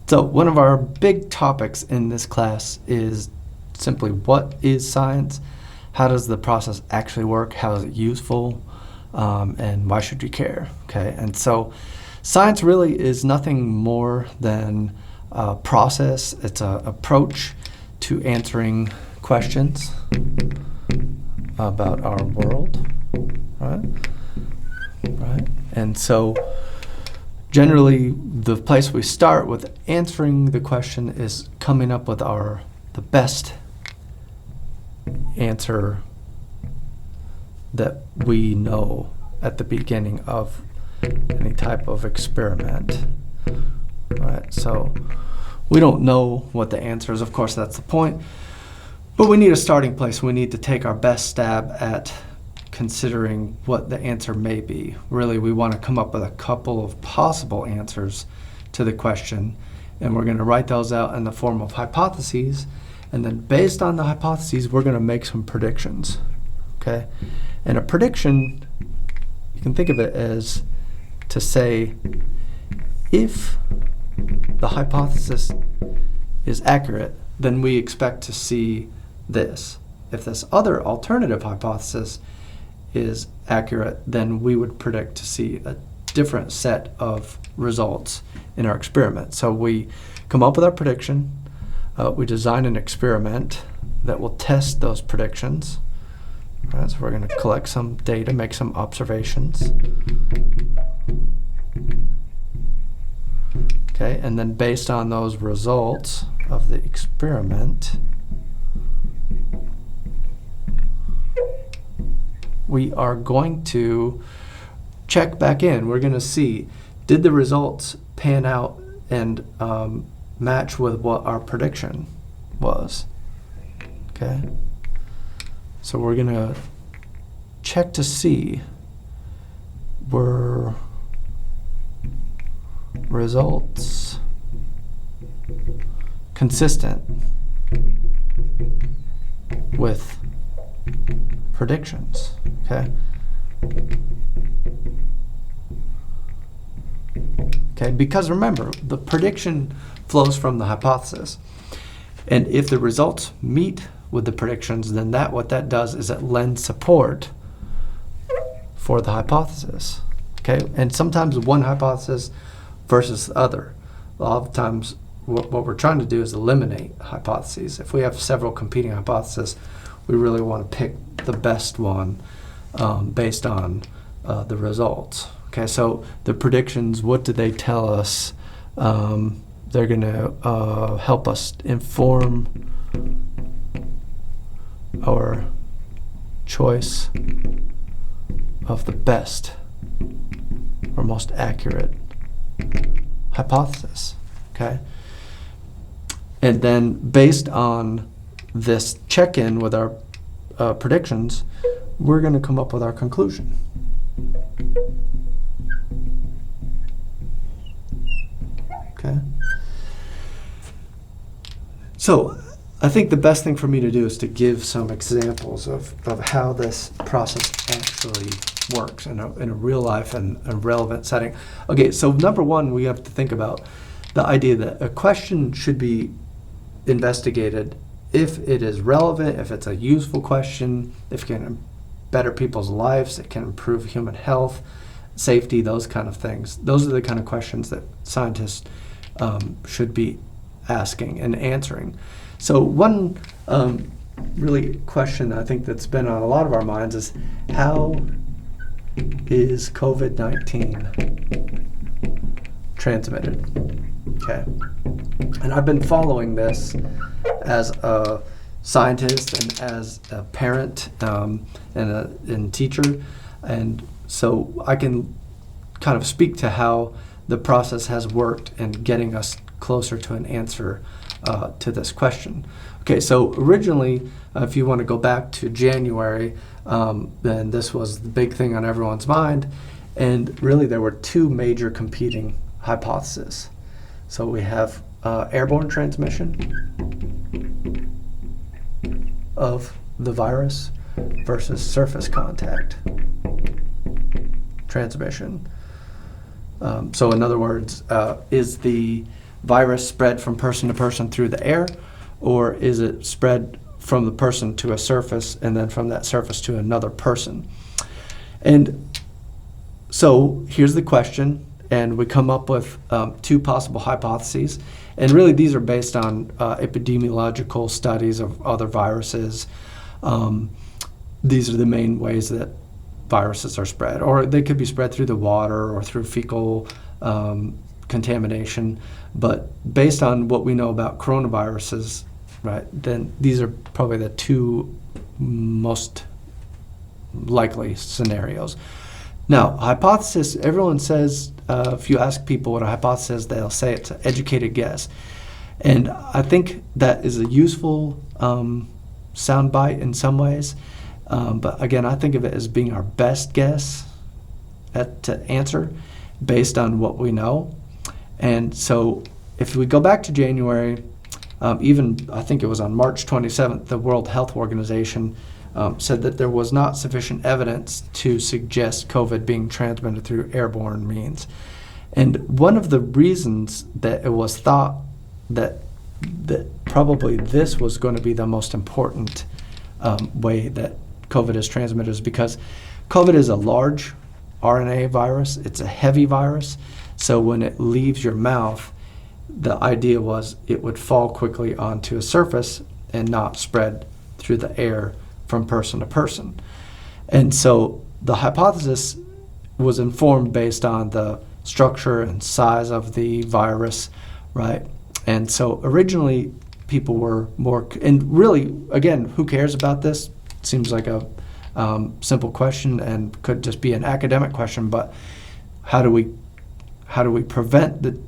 So one of our big topics in this class is simply what is science, how does the process actually work, how is it useful, and why should you care, okay? And so science really is nothing more than a process. It's an approach to answering questions about our world, right? And so generally the place we start with answering the question is coming up with the best answer that we know at the beginning of any type of experiment, right? So we don't know what the answer is, of course, that's the point, but we need a starting place. We need to take our best stab at considering what the answer may be. Really, we want to come up with a couple of possible answers to the question, and we're going to write those out in the form of hypotheses, and then based on the hypotheses, we're going to make some predictions, okay? And a prediction, you can think of it as to say, if the hypothesis is accurate, then we expect to see this. If this other alternative hypothesis is accurate, then we would predict to see a different set of results in our experiment. So we come up with our prediction, we design an experiment that will test those predictions. Right, so we're going to collect some data, make some observations. Okay, and then based on those results of the experiment, we are going to check back in. We're going to see, did the results pan out and match with what our prediction was? Okay. So we're going to check to see, were results consistent with predictions, okay? Okay, because remember, the prediction flows from the hypothesis. And if the results meet with the predictions, then what that does is it lends support for the hypothesis, okay? And sometimes one hypothesis versus the other. A lot of times what we're trying to do is eliminate hypotheses. If we have several competing hypotheses, we really want to pick the best one based on the results. Okay, so the predictions, what do they tell us? They're going to help us inform our choice of the best or most accurate hypothesis, okay? And then based on this check-in with our predictions, we're going to come up with our conclusion. Okay? So I think the best thing for me to do is to give some examples of how this process actually works in a real life and a relevant setting. Okay, so number one, we have to think about the idea that a question should be investigated if it is relevant, if it's a useful question, if it can better people's lives, it can improve human health, safety, those kind of things. Those are the kind of questions that scientists should be asking and answering. So one really question I think that's been on a lot of our minds is, how is COVID-19 transmitted? Okay. And I've been following this as a scientist and as a parent and a teacher, and so I can kind of speak to how the process has worked in getting us closer to an answer to this question. Okay, so originally, if you want to go back to January, then this was the big thing on everyone's mind, and really there were two major competing hypotheses. So we have airborne transmission of the virus versus surface contact transmission. So in other words, is the virus spread from person to person through the air, or is it spread from the person to a surface and then from that surface to another person? And so here's the question, and we come up with two possible hypotheses. And really these are based on epidemiological studies of other viruses. These are the main ways that viruses are spread, or they could be spread through the water or through fecal contamination. But based on what we know about coronaviruses, right, then these are probably the two most likely scenarios. Now, hypothesis, everyone says, if you ask people what a hypothesis is, they'll say it's an educated guess. And I think that is a useful soundbite in some ways. But again, I think of it as being our best guess to answer based on what we know. And so if we go back to January, even I think it was on March 27th, the World Health Organization said that there was not sufficient evidence to suggest COVID being transmitted through airborne means. And one of the reasons that it was thought that probably this was going to be the most important way that COVID is transmitted is because COVID is a large RNA virus. It's a heavy virus. So when it leaves your mouth, the idea was it would fall quickly onto a surface and not spread through the air from person to person. And so the hypothesis was informed based on the structure and size of the virus, right? And so originally people were more, and really, again, who cares about this? Seems like a simple question and could just be an academic question, but how do we prevent the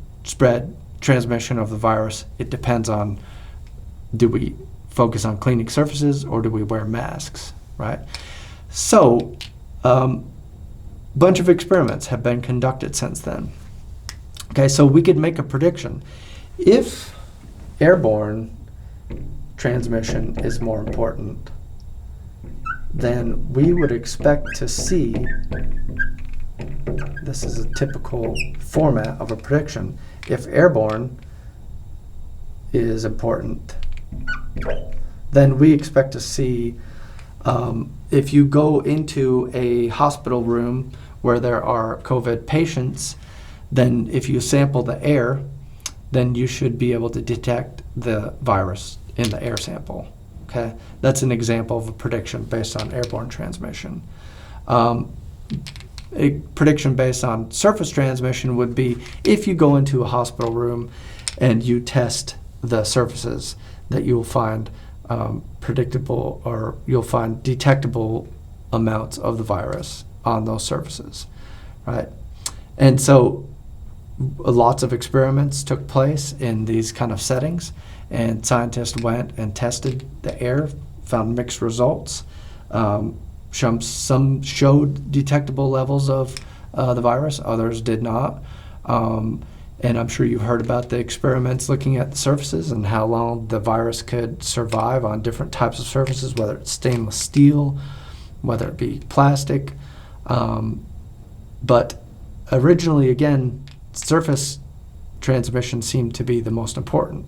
transmission of the virus? It depends on, do we focus on cleaning surfaces or do we wear masks, right? So bunch of experiments have been conducted since then. Okay, so we could make a prediction. If airborne transmission is more important, then we would expect to see, this is a typical format of a prediction, if airborne is important, then we expect to see, if you go into a hospital room where there are COVID patients, then if you sample the air, then you should be able to detect the virus in the air sample. Okay, that's an example of a prediction based on airborne transmission. A prediction based on surface transmission would be if you go into a hospital room and you test the surfaces, that you'll find predictable, or you'll find detectable amounts of the virus on those surfaces, right? And so lots of experiments took place in these kind of settings, and scientists went and tested the air, found mixed results. Some showed detectable levels of the virus, others did not. And I'm sure you've heard about the experiments looking at the surfaces and how long the virus could survive on different types of surfaces, whether it's stainless steel, whether it be plastic. But originally, again, surface transmission seemed to be the most important.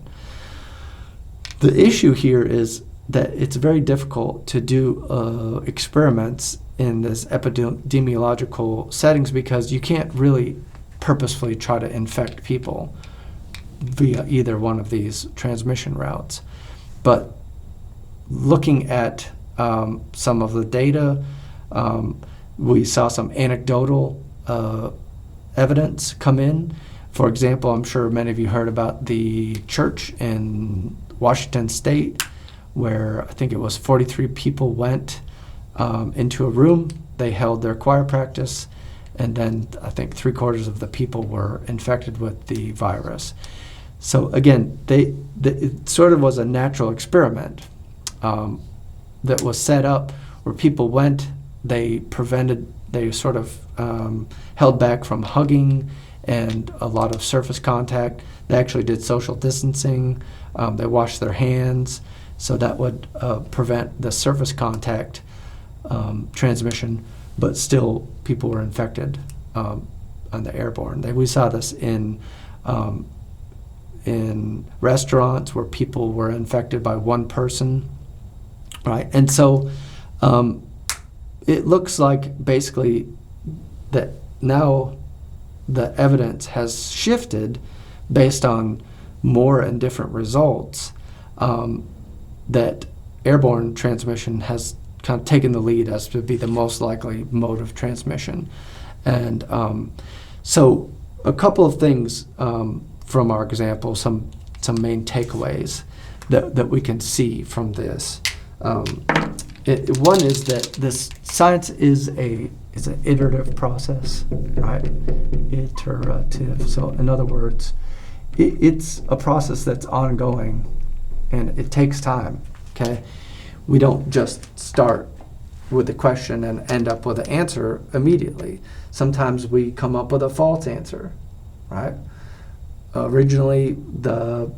The issue here is that it's very difficult to do experiments in this epidemiological settings because you can't really purposefully try to infect people via either one of these transmission routes. But looking at some of the data, we saw some anecdotal evidence come in. For example, I'm sure many of you heard about the church in Washington State, where I think it was 43 people went into a room. They held their choir practice, and then I think 3/4 of the people were infected with the virus. So again, it sort of was a natural experiment that was set up where people went, they sort of held back from hugging and a lot of surface contact. They actually did social distancing. They washed their hands, so that would prevent the surface contact transmission, but still people were infected on the airborne. We saw this in in restaurants where people were infected by one person, right? And so it looks like basically that now the evidence has shifted based on more and different results, that airborne transmission has kind of taken the lead as to be the most likely mode of transmission. And so a couple of things from our example, some main takeaways that we can see from this. One is that this science is an iterative process, right? Iterative. So in other words, it's a process that's ongoing, and it takes time, okay? We don't just start with a question and end up with an answer immediately. Sometimes we come up with a false answer, right? Originally, the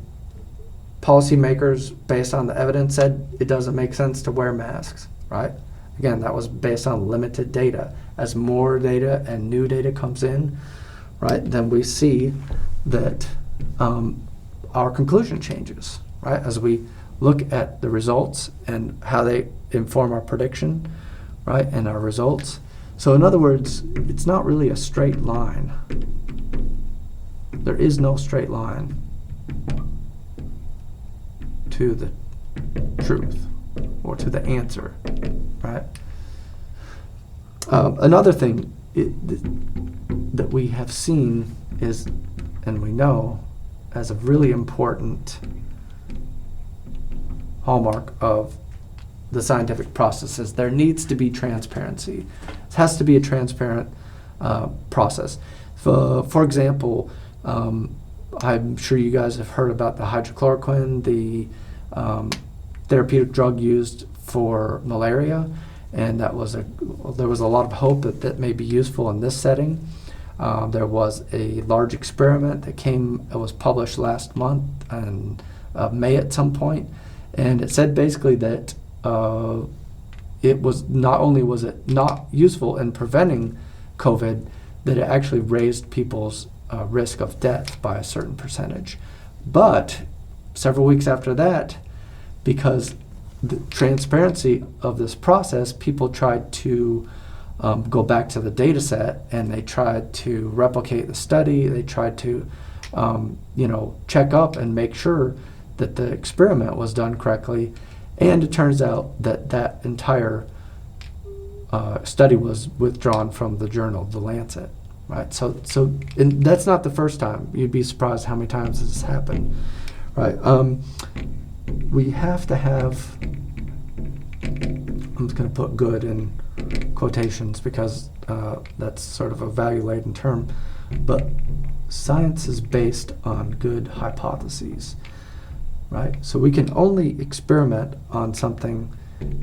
policymakers, based on the evidence, said it doesn't make sense to wear masks, right? Again, that was based on limited data. As more data and new data comes in, right, then we see that our conclusion changes, right? As we look at the results and how they inform our prediction, right, and our results. So in other words, it's not really a straight line. There is no straight line to the truth or to the answer, right? Another thing that we have seen is, and we know as a really important hallmark of the scientific process, is there needs to be transparency. It has to be a transparent process. For example, I'm sure you guys have heard about the hydrochloroquine, the therapeutic drug used for malaria, and there was a lot of hope that may be useful in this setting. There was a large experiment it was published last month in May at some point, and it said basically that it was not only was it not useful in preventing COVID, that it actually raised people's risk of death by a certain percentage. But several weeks after that, because the transparency of this process, people tried to go back to the data set, and they tried to replicate the study. They tried to check up and make sure that the experiment was done correctly. And it turns out that that entire study was withdrawn from the journal, The Lancet. Right, so and that's not the first time. You'd be surprised how many times this has happened. Right, we have to have. I'm just going to put "good" in quotations because that's sort of a value-laden term, but science is based on good hypotheses. Right, so we can only experiment on something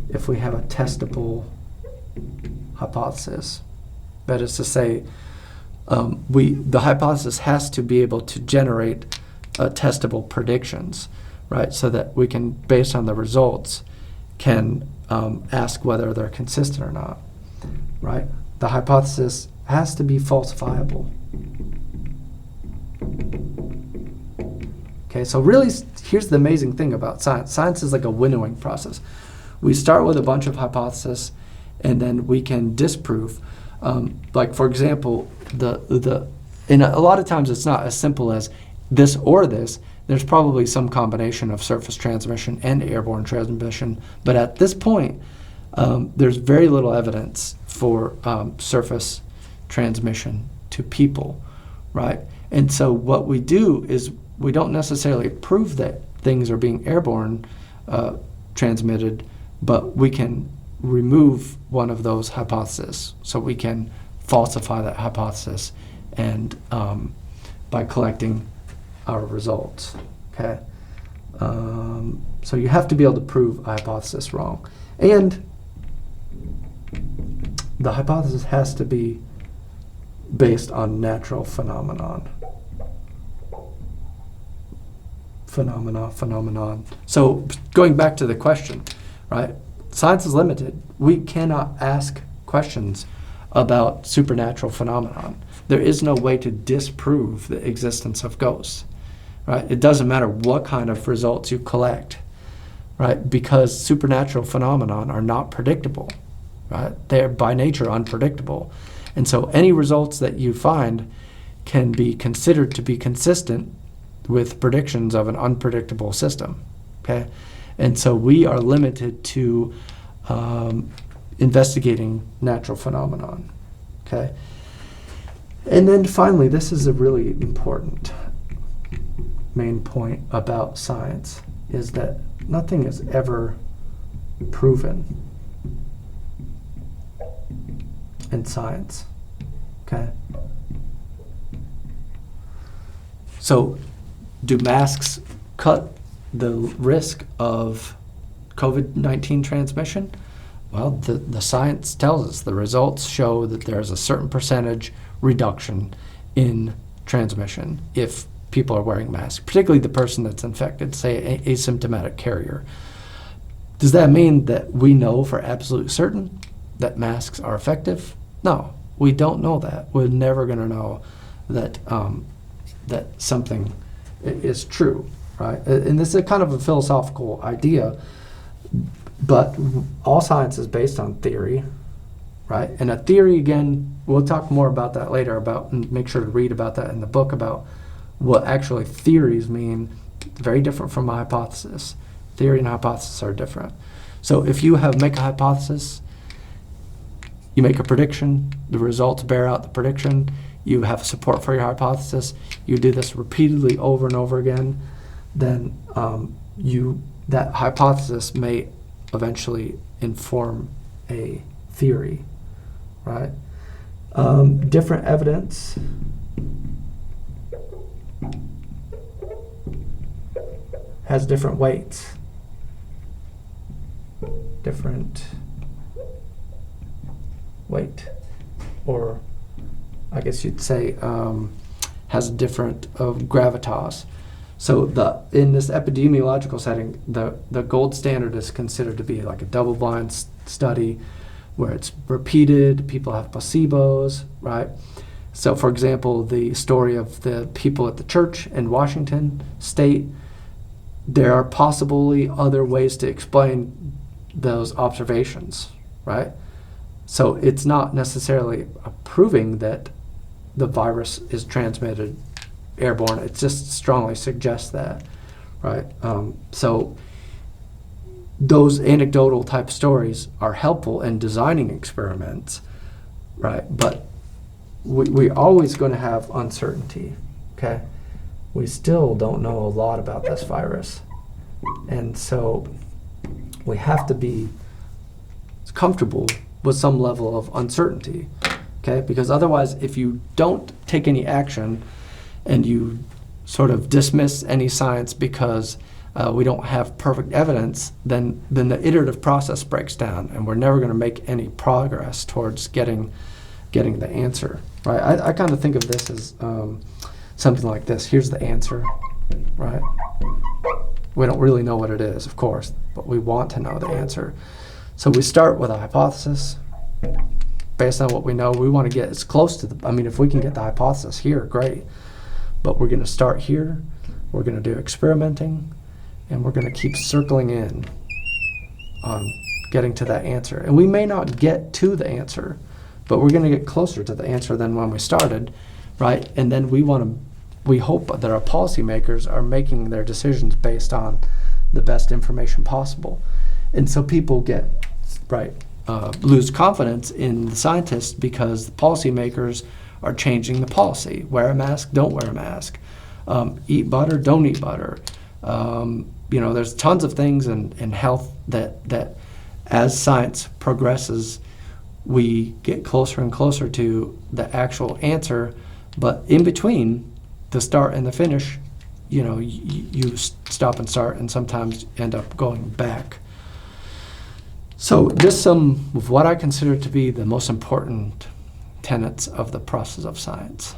if we have a testable hypothesis. That is to say, the hypothesis has to be able to generate testable predictions, right? So that we can, based on the results, can ask whether they're consistent or not, right? The hypothesis has to be falsifiable. Okay, so really, here's the amazing thing about science. Science is like a winnowing process. We start with a bunch of hypotheses, and then we can disprove. Like for example, and a lot of times it's not as simple as this or this. There's probably some combination of surface transmission and airborne transmission. But at this point, there's very little evidence for surface transmission to people, right? And so what we do is we don't necessarily prove that things are being airborne transmitted, but we can remove one of those hypotheses. So we can falsify that hypothesis and by collecting our results. Okay, so you have to be able to prove a hypothesis wrong, and the hypothesis has to be based on natural phenomenon. So going back to the question, right? Science is limited. We cannot ask questions about supernatural phenomenon. There is no way to disprove the existence of ghosts, right? It doesn't matter what kind of results you collect, right? Because supernatural phenomena are not predictable, right? They're by nature unpredictable. And so any results that you find can be considered to be consistent with predictions of an unpredictable system, okay? And so we are limited to investigating natural phenomenon, okay? And then finally, this is a really important main point about science, is that nothing is ever proven in science, okay? So do masks cut the risk of COVID-19 transmission? Well, the science tells us, the results show that there's a certain percentage reduction in transmission if people are wearing masks, particularly the person that's infected, say asymptomatic carrier. Does that mean that we know for absolute certain that masks are effective? No, we don't know that. We're never going to know that that something is true, right? And this is a kind of a philosophical idea, but all science is based on theory, right? And a theory, again, we'll talk more about that later, and make sure to read about that in the book about what actually theories mean. Very different from a hypothesis. Theory and hypothesis are different. So if you make a hypothesis, you make a prediction, the results bear out the prediction, you have support for your hypothesis, you do this repeatedly over and over again, then that hypothesis may eventually inform a theory, right? Different evidence has different weights, different weight, or I guess you'd say has different gravitas. So in this epidemiological setting, the gold standard is considered to be like a double-blind study where it's repeated, people have placebos, right? So for example, the story of the people at the church in Washington State, there are possibly other ways to explain those observations, right? So it's not necessarily proving that the virus is transmitted airborne. It just strongly suggests that, right? So those anecdotal type stories are helpful in designing experiments, right? But we're always going to have uncertainty, okay? We still don't know a lot about this virus. And so we have to be comfortable with some level of uncertainty, okay? Because otherwise, if you don't take any action and you sort of dismiss any science because we don't have perfect evidence, then the iterative process breaks down, and we're never going to make any progress towards getting the answer, right? I kind of think of this as something like this. Here's the answer, right? We don't really know what it is, of course, but we want to know the answer. So we start with a hypothesis. Based on what we know, we want to get as close to if we can get the hypothesis here, great. But we're going to start here, we're going to do experimenting, and we're going to keep circling in on getting to that answer. And we may not get to the answer, but we're going to get closer to the answer than when we started, right? And then we hope that our policymakers are making their decisions based on the best information possible. And so people lose confidence in the scientists because the policymakers are changing the policy. Wear a mask, don't wear a mask. Eat butter, don't eat butter. There's tons of things in health that as science progresses, we get closer and closer to the actual answer. But in between the start and the finish, you stop and start and sometimes end up going back. So just some of what I consider to be the most important tenets of the process of science.